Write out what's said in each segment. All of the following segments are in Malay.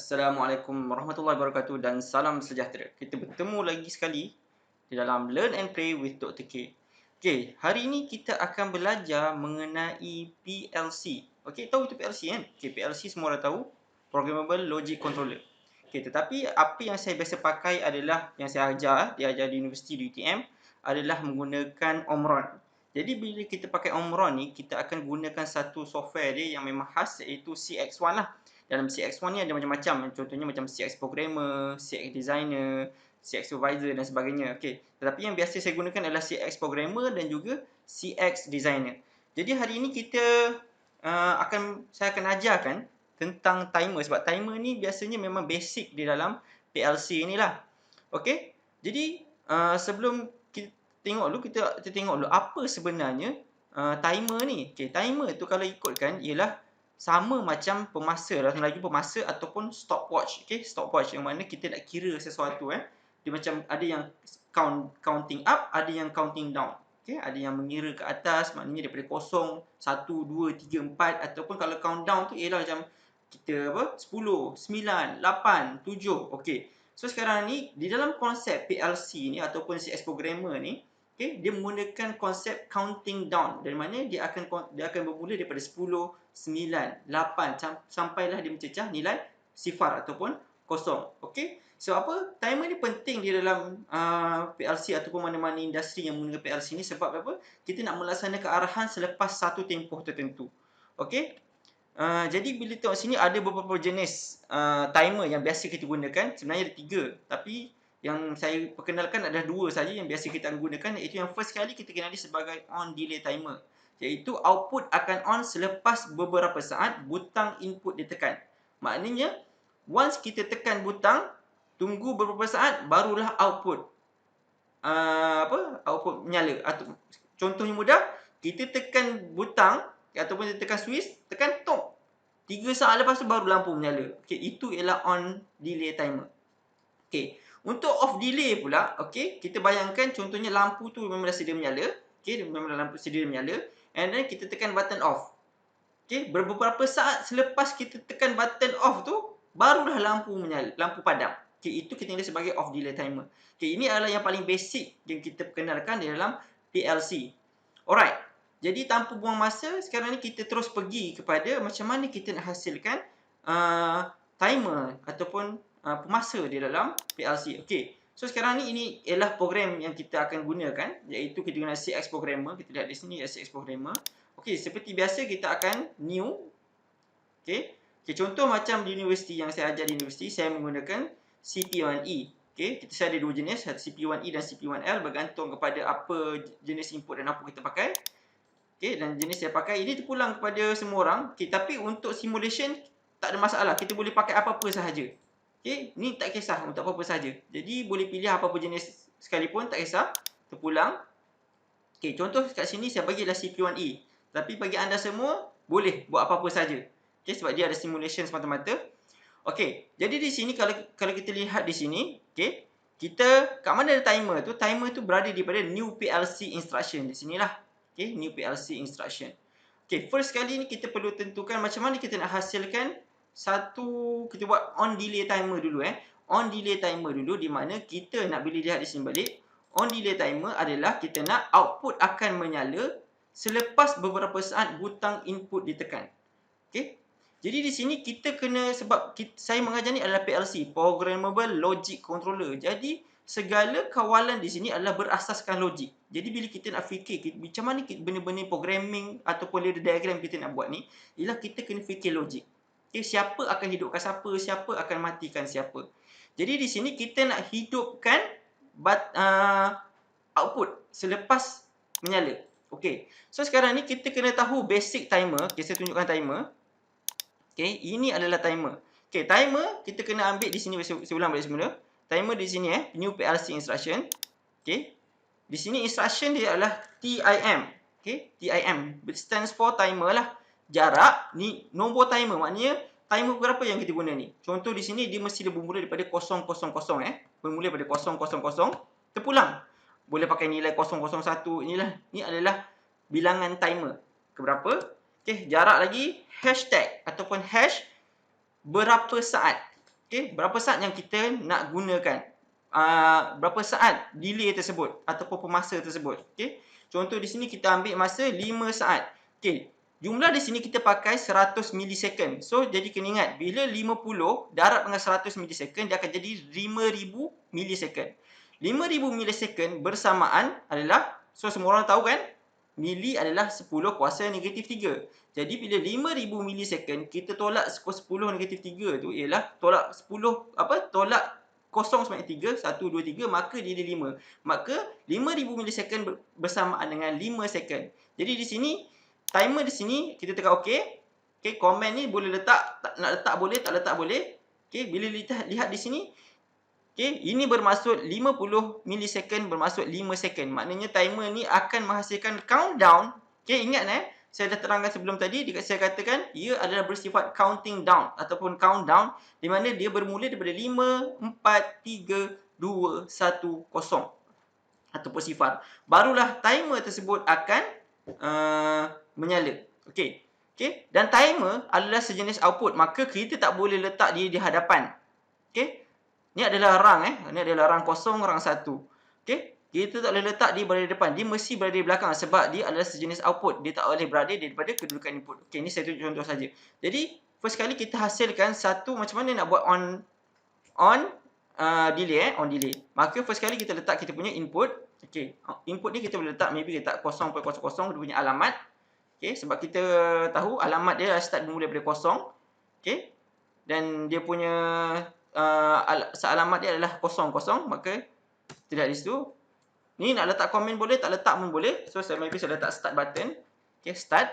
Assalamualaikum warahmatullahi wabarakatuh dan salam sejahtera. Kita bertemu lagi sekali di dalam Learn and Play with Dr. K. Okey, hari ini kita akan belajar mengenai PLC. Okey, tahu itu PLC kan? Okey, PLC semua dah tahu, Programmable Logic Controller. Okey, tetapi apa yang saya biasa pakai adalah yang saya diajar di Universiti di UTM adalah menggunakan Omron. Jadi bila kita pakai Omron ni, kita akan gunakan satu software dia yang memang khas iaitu CX1 lah. Dalam CX1 ni ada macam-macam, contohnya macam CX Programmer, CX Designer, CX Supervisor dan sebagainya. Okey, tetapi yang biasa saya gunakan adalah CX Programmer dan juga CX Designer. Jadi hari ini saya akan ajarkan tentang timer, sebab timer ni biasanya memang basic di dalam PLC ni lah. Okey, jadi sebelum kita tengok dulu apa sebenarnya timer ni. Okey, timer tu kalau ikutkan ialah sama macam pemasa, dalam Melayu pemasa ataupun stopwatch. Okey, stopwatch yang mana kita nak kira sesuatu Dia macam ada yang counting up, ada yang counting down. Okey, ada yang mengira ke atas, maknanya daripada 0, 1, 2, 3, 4 ataupun kalau countdown tu ialah macam kita 10, 9, 8, 7. Okey. So sekarang ni di dalam konsep PLC ni ataupun CS programmer ni, okey, dia menggunakan konsep counting down. Dari mana dia akan bermula daripada 10, 9, 8 sampailah dia mencecah nilai sifar ataupun kosong. Okey. So apa? Timer ni penting di dalam PLC ataupun mana-mana industri yang menggunakan PLC ni sebab apa? Kita nak melaksanakan arahan selepas satu tempoh tertentu. Okey. Jadi bila tengok sini ada beberapa jenis timer yang biasa kita gunakan. Sebenarnya ada 3, tapi yang saya perkenalkan adalah 2 saja yang biasa kita gunakan, iaitu yang first kali kita kenali sebagai on delay timer, iaitu output akan on selepas beberapa saat butang input ditekan. Maknanya once kita tekan butang, tunggu beberapa saat barulah output output menyala. Contohnya mudah, kita tekan butang ataupun kita tekan switch, tekan top. 3 saat lepas tu baru lampu menyala. Okey, itu ialah on delay timer. Okey, untuk off delay pula, okey, kita bayangkan contohnya lampu tu memang dah sedia menyala. Okey, memang lampu sedia menyala, and then kita tekan button off. Okey, beberapa saat selepas kita tekan button off tu, barulah lampu menyala, lampu padam. Okey, itu kita nilai sebagai off delay timer. Okey, ini adalah yang paling basic yang kita perkenalkan di dalam PLC. Alright. Jadi tanpa buang masa, sekarang ni kita terus pergi kepada macam mana kita nak hasilkan timer ataupun pemasa di dalam PLC. Okey. So sekarang ni ini ialah program yang kita akan gunakan, iaitu kita guna CX Programmer. Kita lihat di sini ya, CX Programmer. Okey, seperti biasa kita akan new. Okey. Okey, contoh macam di universiti yang saya ajar di universiti, saya menggunakan CP1E. Okey, kita ada 2 jenis, CP1E dan CP1L, bergantung kepada apa jenis input dan apa kita pakai. Okey, dan jenis saya pakai ini terpulang kepada semua orang. Okey, tapi untuk simulation tak ada masalah. Kita boleh pakai apa-apa sahaja. Okey, ni tak kisah untuk apa-apa sahaja. Jadi boleh pilih apa-apa jenis sekalipun, tak kisah. Terpulang. Okey, contoh kat sini saya bagi adalah CP1E. Tapi bagi anda semua boleh buat apa-apa sahaja. Okey, sebab dia ada simulation semata-mata. Okey, jadi di sini kalau kita lihat di sini, okey, kita kat mana ada timer tu? Timer tu berada daripada new PLC instruction di sinilah. Okay, new PLC instruction. Okay, first kali ni kita perlu tentukan macam mana kita nak hasilkan kita buat on delay timer dulu On delay timer dulu, di mana kita nak bila lihat di sini balik, on delay timer adalah kita nak output akan menyala selepas beberapa saat butang input ditekan. Okay. Jadi di sini kita kena, saya mengajar ni adalah PLC, Programmable Logic Controller. Jadi segala kawalan di sini adalah berasaskan logik. Jadi bila kita nak fikir macam mana benda-benda programming ataupun ladder diagram kita nak buat ni, ialah kita kena fikir logik. Okay, siapa akan hidupkan siapa akan matikan siapa. Jadi di sini kita nak hidupkan output selepas menyala. Okey. So sekarang ni kita kena tahu basic timer. Okay, saya tunjukkan timer. Okey, ini adalah timer. Okey, timer kita kena ambil di sini, saya ulang balik semula. Timer di sini new PLC instruction. Okey. Di sini instruction dia adalah TIM. Okey, TIM stands for timer lah. Jarak ni nombor timer, maknanya timer berapa yang kita guna ni. Contoh di sini dia mesti bermula daripada 000 bermula daripada 000 terpulang. Boleh pakai nilai 001. Ni adalah bilangan timer. Keberapa? Okey, jarak lagi hashtag ataupun hash berapa saat. Okey, berapa saat yang kita nak gunakan. Berapa saat delay tersebut ataupun pemasa tersebut. Okey. Contoh di sini kita ambil masa 5 saat. Okey. Jumlah di sini kita pakai 100 milisecond. So, jadi kena ingat, bila 50 darab dengan 100 milisecond, dia akan jadi 5000 milisecond. 5000 milisecond bersamaan adalah, so semua orang tahu kan, mili adalah 10 kuasa negatif 3. Jadi bila 5000 milisecond, kita tolak 10 negatif 3 tu ialah tolak 10, tolak 0/3, 1, 2, 3, maka dia ada 5. Maka 5000 milisecond bersamaan dengan 5 second. Jadi di sini, timer di sini, kita tekan OK. Okay, komen ni boleh letak, nak letak boleh, tak letak boleh. Okay, bila lihat di sini, okay, ini bermaksud 50 milisecond bermaksud 5 second. Maknanya timer ni akan menghasilkan countdown. Okay, ingat saya dah terangkan sebelum tadi, saya katakan ia adalah bersifat counting down ataupun countdown, di mana dia bermula daripada 5, 4, 3, 2, 1, 0 ataupun sifar. Barulah timer tersebut akan menyala. Okey. Okey, dan timer adalah sejenis output, maka kita tak boleh letak dia di hadapan. Okey. Ni adalah rang Ni adalah rang 0, rang 1. Okey. Kita tak boleh letak dia berada di depan. Dia mesti berada di belakang sebab dia adalah sejenis output. Dia tak boleh berada daripada kedudukan input. Okey, ni saya tunjuk contoh saja. Jadi, first kali kita hasilkan satu, macam mana nak buat on delay on delay. Maka first kali kita letak kita punya input. Okey, input ni kita boleh letak, maybe kita letak 0.00 dia punya alamat. Okey, sebab kita tahu alamat dia start bermula daripada 0. Okey. Dan dia punya sealamat dia adalah 00, maka tidak di situ. Ni nak letak komen boleh, tak letak pun boleh. So maybe saya letak start button. Okey, start.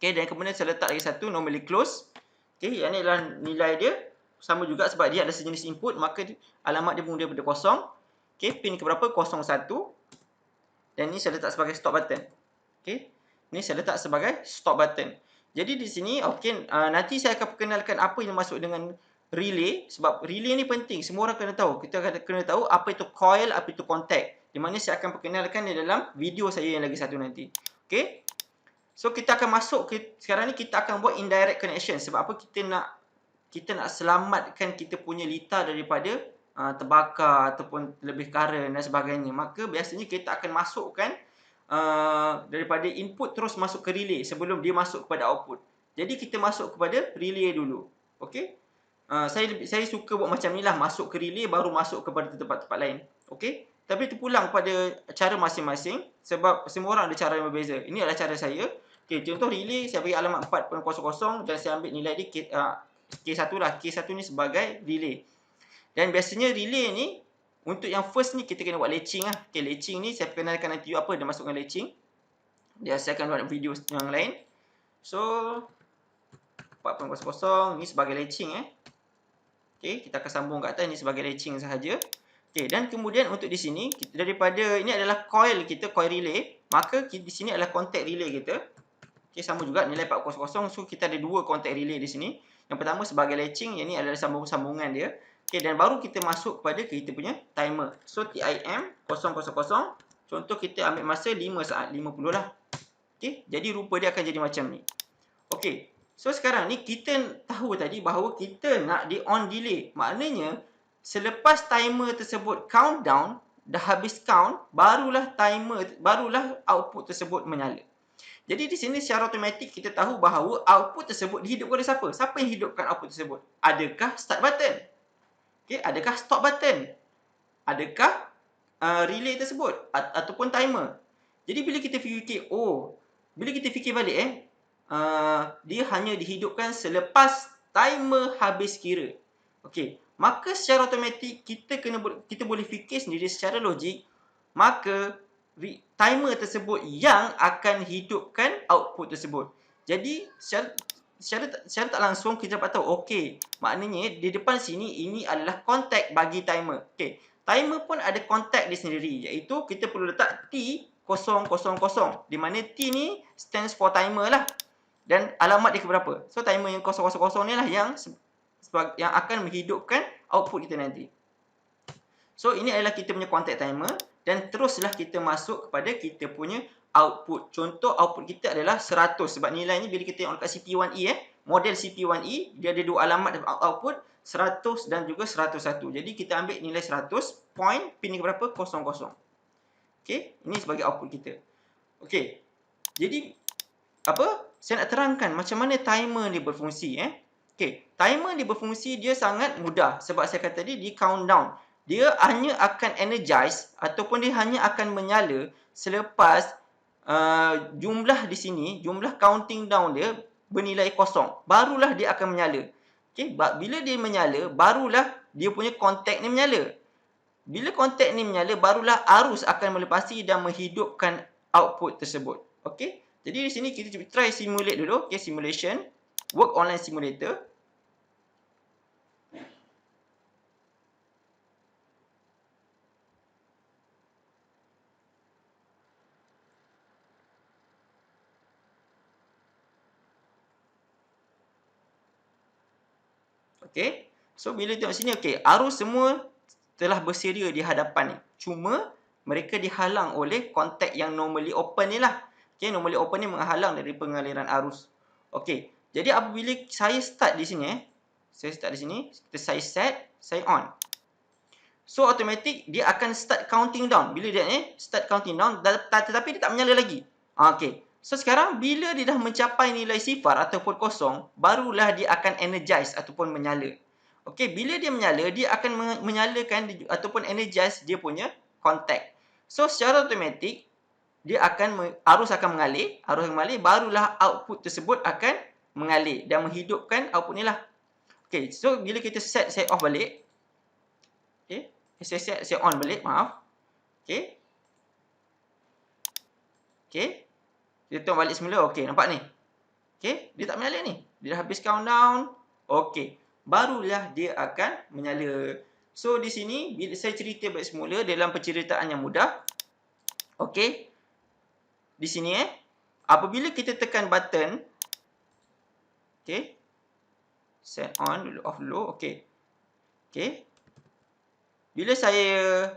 Okey, dan kemudian saya letak lagi satu, normally close. Okey, yang ni adalah nilai dia. Sama juga sebab dia ada sejenis input, maka alamat dia bermula daripada 0. Okey, pin ke berapa? 01. Dan ni saya letak sebagai stop button. Okey. Ni saya letak sebagai stop button. Jadi di sini, okey, nanti saya akan perkenalkan apa yang dimaksud dengan relay, sebab relay ni penting. Semua orang kena tahu. Kita kena tahu apa itu coil, apa itu contact. Di mana saya akan perkenalkan di dalam video saya yang lagi satu nanti. Okey. So kita akan masuk sekarang ni kita akan buat indirect connection. Sebab apa? Kita nak selamatkan kita punya litar daripada terbakar ataupun lebih current dan sebagainya. Maka biasanya kita akan masukkan daripada input terus masuk ke relay sebelum dia masuk kepada output. Jadi kita masuk kepada relay dulu. Okey. Saya suka buat macam ni lah, masuk ke relay baru masuk kepada tempat-tempat lain. Okey. Tapi terpulang pada cara masing-masing sebab semua orang ada cara yang berbeza. Ini adalah cara saya. Okey, contoh relay saya bagi alamat 4.00 dan saya ambil nilai dia K1 lah. K1 ni sebagai relay. Dan biasanya relay ni untuk yang first ni kita kena buat latching lah. Okey, latching ni saya perkenalkan nanti apa dia masukkan latching. Saya akan buat video yang lain. So 4.00 ni sebagai latching Okey, kita akan sambung kat atas ni sebagai latching sahaja. Okey, dan kemudian untuk di sini daripada ini adalah coil kita, coil relay, maka di sini adalah contact relay kita. Okey, sama juga nilai 400. So kita ada dua contact relay di sini. Yang pertama sebagai latching, yang ni adalah sambungan dia. Okey, dan baru kita masuk kepada kita punya timer. So TIM 000. Contoh kita ambil masa 5 saat, 50 lah. Okey, jadi rupa dia akan jadi macam ni. Okey. So sekarang ni kita tahu tadi bahawa kita nak di on delay. Maknanya selepas timer tersebut countdown, dah habis count, barulah output tersebut menyala. Jadi di sini secara automatik kita tahu bahawa output tersebut dihidupkan oleh siapa? Siapa yang hidupkan output tersebut? Adakah start button? Okey, adakah stop button? Adakah relay tersebut ataupun timer? Jadi bila kita fikir balik dia hanya dihidupkan selepas timer habis kira. Okey, maka secara automatik kita boleh fikir sendiri secara logik, maka timer tersebut yang akan hidupkan output tersebut. Jadi secara tak langsung kita dapat tahu, okey, maknanya di depan sini ini adalah contact bagi timer. Okey, timer pun ada contact dia sendiri, iaitu kita perlu letak T000, di mana T ni stands for timer lah. Dan alamat dia ke berapa. So timer yang 000 ni lah yang akan menghidupkan output kita nanti. So ini adalah kita punya contact timer. Dan teruslah kita masuk kepada kita punya output. Contoh output kita adalah 100. Sebab nilai ni bila kita tengok dekat CP1E model CP1E, dia ada dua alamat output. 100 dan juga 101. Jadi kita ambil nilai 100, point pin ni berapa? 00. Okey, ini sebagai output kita. Okey. Jadi apa? Saya nak terangkan macam mana timer ni berfungsi Okey, timer ni berfungsi dia sangat mudah sebab saya kata tadi di countdown. Dia hanya akan energize ataupun dia hanya akan menyala selepas jumlah di sini, jumlah counting down dia bernilai kosong. Barulah dia akan menyala. Okey, bila dia menyala, barulah dia punya kontak ni menyala. Bila kontak ni menyala, barulah arus akan melepasi dan menghidupkan output tersebut. Okey, jadi di sini kita cuba try simulate dulu. Okey, simulation. Work online simulator. Okey. So, bila tengok sini, okey, arus semua telah bersedia di hadapan ni. Cuma, mereka dihalang oleh kontak yang normally open ni lah. Okey, normally open ni menghalang dari pengaliran arus. Okey, jadi apabila saya start di sini, saya start di sini, saya set, saya on. So, automatic dia akan start counting down. Bila dia start counting down, tetapi dia tak menyala lagi. Okey. So, sekarang bila dia dah mencapai nilai sifar ataupun kosong, barulah dia akan energize ataupun menyala. Okey, bila dia menyala, dia akan menyalakan ataupun energize dia punya kontak. So, secara automatik, dia akan arus akan mengalir, barulah output tersebut akan mengalir dan menghidupkan output ni lah. Okey, so bila kita set, saya off balik. Okey, saya set, saya on balik, maaf. Okey. Okey. Kita tengok balik semula. Okey, nampak ni? Okey, dia tak menyala ni. Dia dah habis countdown. Okey, barulah dia akan menyala. So, di sini, bila saya cerita balik semula dalam penceritaan yang mudah. Okey. Di sini apabila kita tekan button. Okey. Set on dulu, off dulu. Okey. Okey. Bila saya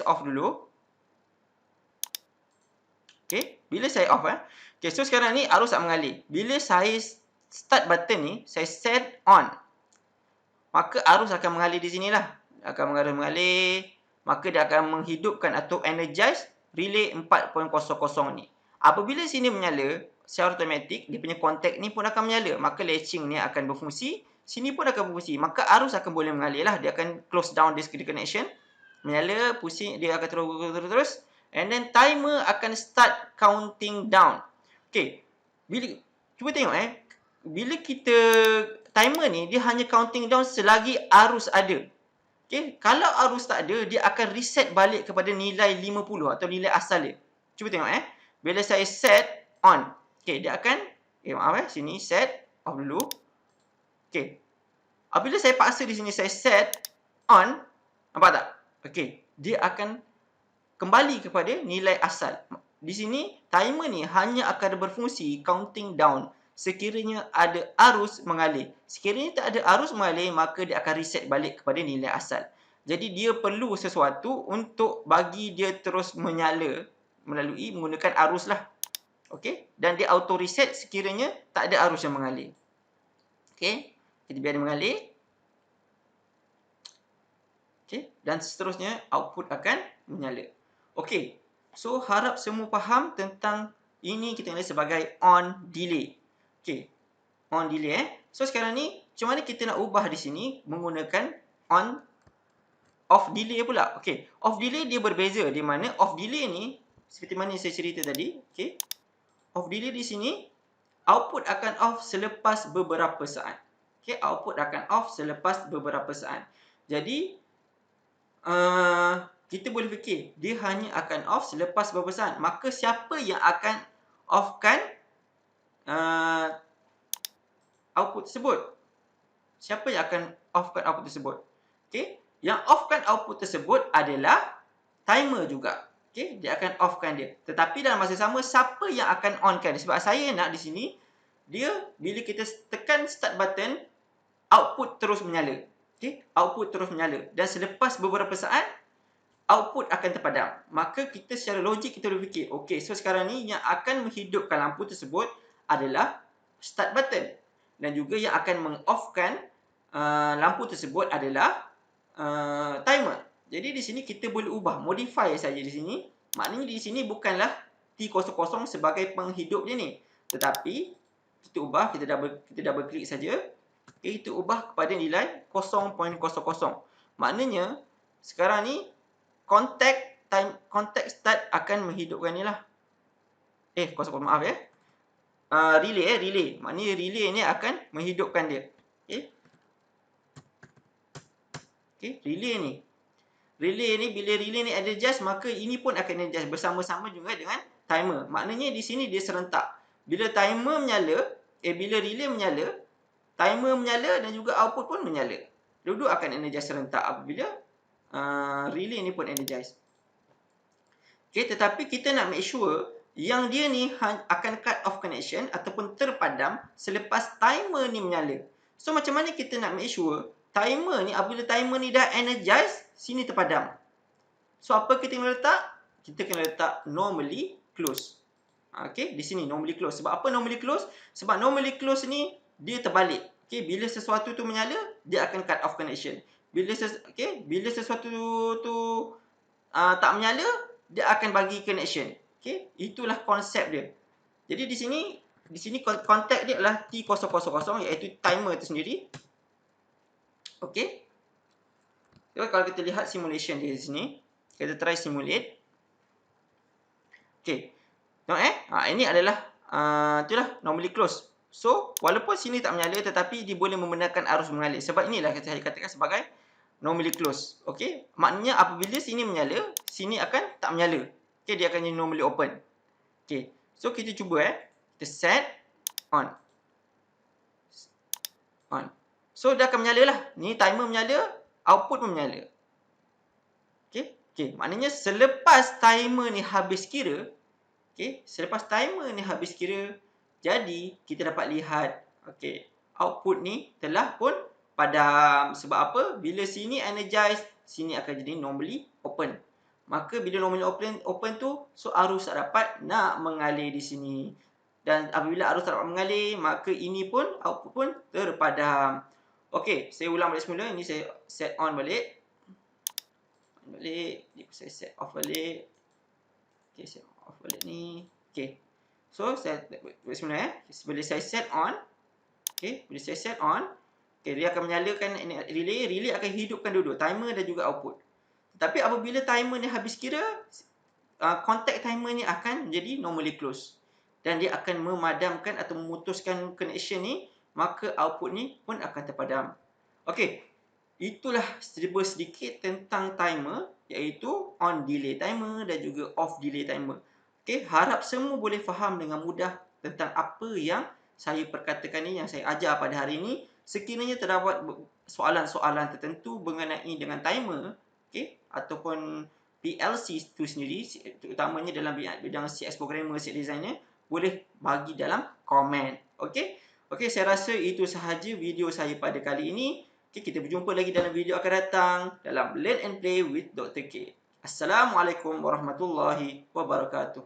off dulu. Okey, bila saya off Okey, so sekarang ni arus tak mengalir. Bila saya start button ni, saya set on. Maka arus akan mengalir di sinilah. Akan mengalir. Maka dia akan menghidupkan atau energize relay 4.00 ni. Apabila sini menyala, secara automatik dia punya kontak ni pun akan menyala. Maka latching ni akan berfungsi. Sini pun akan berfungsi. Maka arus akan boleh mengalir lah. Dia akan close down this connection. Menyala, pusing, dia akan terus. And then timer akan start counting down. Okey. Cuba tengok bila kita timer ni dia hanya counting down selagi arus ada. Okey, kalau arus tak ada, dia akan reset balik kepada nilai 50 atau nilai asal dia. Cuba tengok bila saya set on. Okey, dia akan maaf sini set off dulu. Okey. Apabila saya paksa di sini saya set on, nampak tak? Okey, dia akan kembali kepada nilai asal. Di sini, timer ni hanya akan berfungsi counting down sekiranya ada arus mengalir. Sekiranya tak ada arus mengalir, maka dia akan reset balik kepada nilai asal. Jadi, dia perlu sesuatu untuk bagi dia terus menyala melalui menggunakan arus lah. Okey? Dan dia auto reset sekiranya tak ada arus yang mengalir. Okey? Kita biar dia mengalir. Okey? Dan seterusnya, output akan menyala. Okey, so harap semua faham tentang ini kita nilai sebagai on delay. Okey, on delay So sekarang ni, macam mana kita nak ubah di sini menggunakan on off delay pula. Okey, off delay dia berbeza di mana off delay ni seperti mana saya cerita tadi. Okey, off delay di sini output akan off selepas beberapa saat. Okey, output akan off selepas beberapa saat. Jadi kita boleh fikir, dia hanya akan off selepas beberapa saat. Maka siapa yang akan offkan output tersebut? Siapa yang akan offkan output tersebut? Okey, yang offkan output tersebut adalah timer juga. Okey, dia akan offkan dia. Tetapi dalam masa sama, siapa yang akan onkan? Sebab saya nak di sini, dia bila kita tekan start button, output terus menyala. Okey, output terus menyala. Dan selepas beberapa saat, output akan terpadam. Maka kita secara logik kita boleh fikir, okey, so sekarang ni yang akan menghidupkan lampu tersebut adalah start button. Dan juga yang akan meng-offkan lampu tersebut adalah timer. Jadi di sini kita boleh ubah, modify saja di sini. Maknanya di sini bukanlah T00 sebagai penghidup dia ni. Tetapi kita ubah, kita double klik saja. Okay, kita ubah kepada nilai 0.00. Maknanya sekarang ni contact start akan menghidupkan ni lah. Maaf ya. Relay. Maknanya relay ni akan menghidupkan dia. Okay, relay ni. Bila relay ni energize, maka ini pun akan energize bersama-sama juga dengan timer. Maknanya di sini dia serentak. Bila timer menyala, bila relay menyala, timer menyala dan juga output pun menyala. Dua-dua akan energize serentak apabila relay ni pun energize. Okay, tetapi kita nak make sure yang dia ni akan cut off connection ataupun terpadam selepas timer ni menyala. So macam mana kita nak make sure timer ni, apabila timer ni dah energize, sini terpadam. So apa kita kena letak? Kita kena letak normally close. Okay, di sini normally close. Sebab apa normally close? Sebab normally close ni dia terbalik. Okay, bila sesuatu tu menyala, dia akan cut off connection. Bila sesuatu tu tak menyala, dia akan bagi connection. Okay, itulah konsep dia. Jadi di sini contact dia adalah T00, iaitu timer itu sendiri. Okay. So, kalau kita lihat simulation dia di sini, kita try simulate. Okay. Tengok ini adalah itulah normally close. So, walaupun sini tak menyala, tetapi dia boleh membenarkan arus mengalir. Sebab inilah saya katakan sebagai normally close. Okay. Maknanya apabila sini menyala, sini akan tak menyala. Okay, dia akan jadi normally open. Okay. So, kita cuba kita set on. So, dia akan menyala lah. Ni timer menyala, output pun menyala. Okay. Maknanya selepas timer ni habis kira, jadi kita dapat lihat, output ni telah pun padam. Sebab apa? Bila sini energize, sini akan jadi normally open. Maka bila normally open tu, so arus tak dapat nak mengalir di sini. Dan apabila arus tak dapat mengalir, maka ini pun output pun terpadam. Okey, saya ulang balik semula. Ini saya set on balik. Saya set off balik. Okey, set off balik ni. Okey. So, saya balik semula Bila saya set on, bila saya set on, dia akan menyalakan relay. Relay akan hidupkan dua-dua, timer dan juga output. Tetapi apabila timer ni habis kira, contact timer ni akan menjadi normally close. Dan dia akan memadamkan atau memutuskan connection ni, maka output ni pun akan terpadam. Okey, itulah sedikit tentang timer, iaitu on delay timer dan juga off delay timer. Okey, harap semua boleh faham dengan mudah tentang apa yang saya perkatakan ni, yang saya ajar pada hari ini. Sekiranya terdapat soalan-soalan tertentu mengenai dengan timer, ataupun PLC itu sendiri, terutamanya dalam bidang CS programmer, CS designer, boleh bagi dalam komen. Okey, saya rasa itu sahaja video saya pada kali ini. Kita berjumpa lagi dalam video akan datang dalam Learn and Play with Dr. K. Assalamualaikum warahmatullahi wabarakatuh.